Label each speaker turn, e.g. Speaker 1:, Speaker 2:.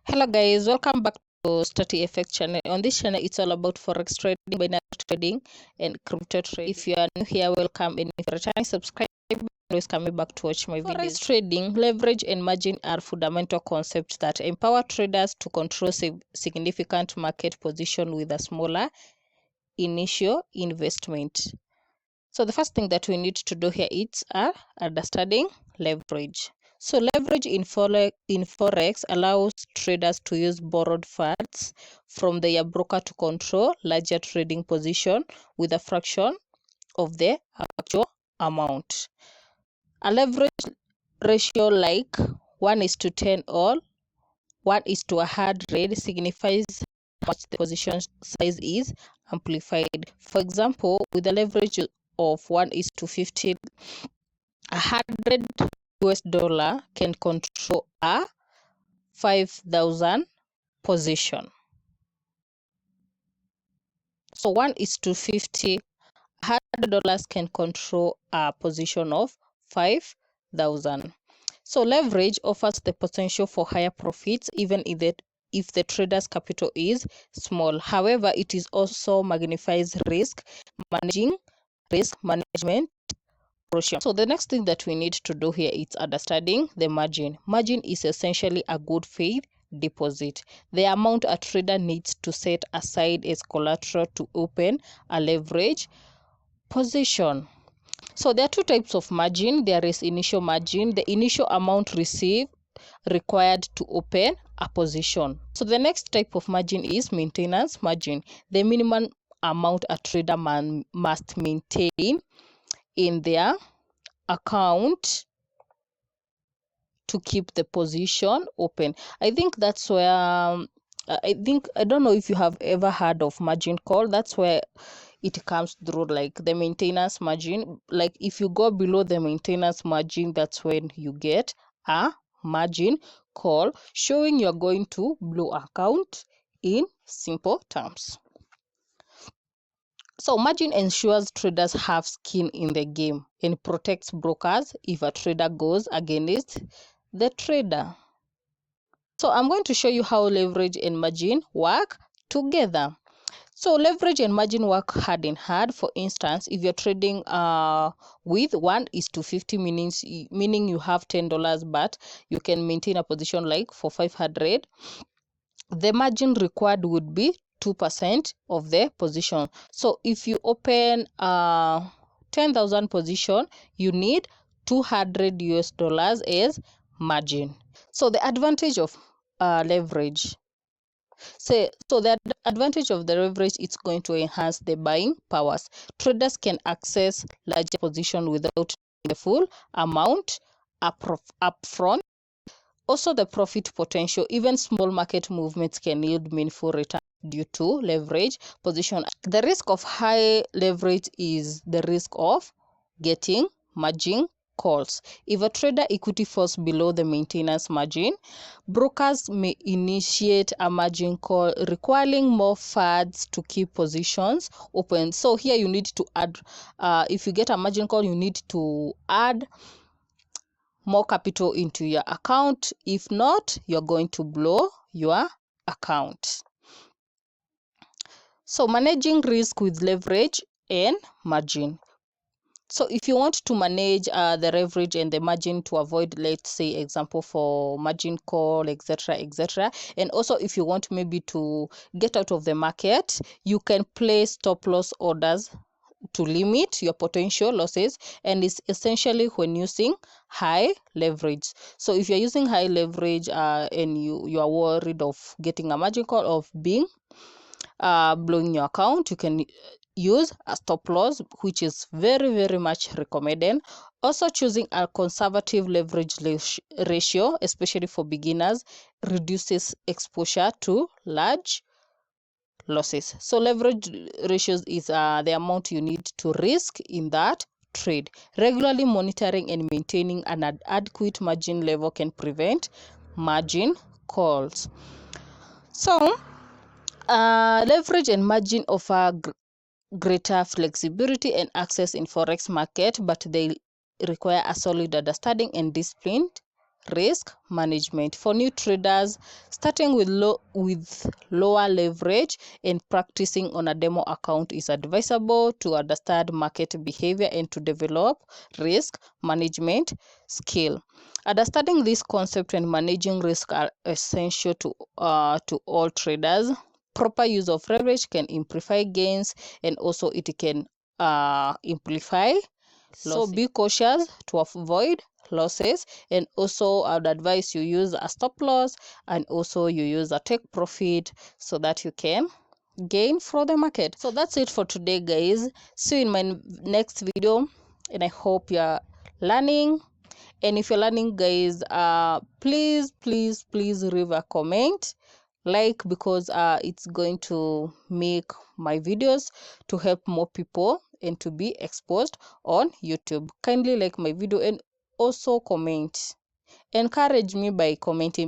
Speaker 1: Hello guys, welcome back to Study Effect channel. On this channel, it's all about forex trading, binary trading, and crypto trading. If you are new here, welcome, and if you're returning, subscribe. Always coming back to watch my videos. Forex trading, leverage, and margin are fundamental concepts that empower traders to control significant market position with a smaller initial investment. So the first thing that we need to do here is understanding leverage. So leverage in Forex allows traders to use borrowed funds from their broker to control larger trading position with a fraction of the actual amount. A leverage ratio like 1:10 or 1:100 signifies how much the position size is amplified. For example, with a leverage of 1:50, $100 can control a 5,000 position. So 1:50, $100 can control a position of 5,000. So leverage offers the potential for higher profits even if the trader's capital is small. However, it is also magnifies risk management. So the next thing that we need to do here is understanding the margin. Margin is essentially a good faith deposit, the amount a trader needs to set aside as collateral to open a leverage position. So there are two types of margin. There is initial margin, the initial amount required to open a position. So the next type of margin is maintenance margin, the minimum amount a trader must maintain in their account to keep the position open. I think that's where I don't know if you have ever heard of margin call. That's where it comes through, like the maintenance margin. Like if you go below the maintenance margin, that's when you get a margin call showing you're going to blow account in simple terms. So margin ensures traders have skin in the game and protects brokers if a trader goes against the trader. So I'm going to show you how leverage and margin work together. So leverage and margin work hand in hand. For instance, if you're trading with 1:50, meaning you have $10, but you can maintain a position like for 500, the margin required would be 2% of the position. So if you open 10,000 position, you need $200 as margin. So the advantage of leverage. So the advantage of the leverage, it's going to enhance the buying powers. Traders can access larger position without the full amount upfront. Also, the profit potential, even small market movements can yield meaningful return due to leverage position. The risk of high leverage is the risk of getting margin calls. If a trader equity falls below the maintenance margin, brokers may initiate a margin call requiring more funds to keep positions open. So here you need to add, if you get a margin call, you need to add more capital into your account. If not, you're going to blow your account. So managing risk with leverage and margin. So if you want to manage the leverage and the margin to avoid, let's say, example for margin call, etc., and also if you want maybe to get out of the market, you can place stop loss orders to limit your potential losses, and it's essentially when using high leverage. So if you're using high leverage and you are worried of getting a margin call, of being blowing your account, you can use a stop loss, which is very much recommended. Also, choosing a conservative leverage ratio, especially for beginners, reduces exposure to large losses. So leverage ratios is the amount you need to risk in that trade. Regularly monitoring and maintaining an adequate margin level can prevent margin calls. So leverage and margin offer greater flexibility and access in forex market, but they require a solid understanding and disciplined risk management. For new traders, starting with lower leverage and practicing on a demo account is advisable to understand market behavior and to develop risk management skill. Understanding this concept and managing risk are essential to all traders. Proper use of leverage can amplify gains, and also it can amplify losses. So be cautious to avoid losses, and also I would advise you use a stop loss and also you use a take profit so that you can gain from the market. So that's it for today, guys. See you in my next video, and I hope you're learning. And if you're learning, guys, please leave a comment, like, because it's going to make my videos to help more people and to be exposed on YouTube. Kindly like my video and also comment. Encourage me by commenting.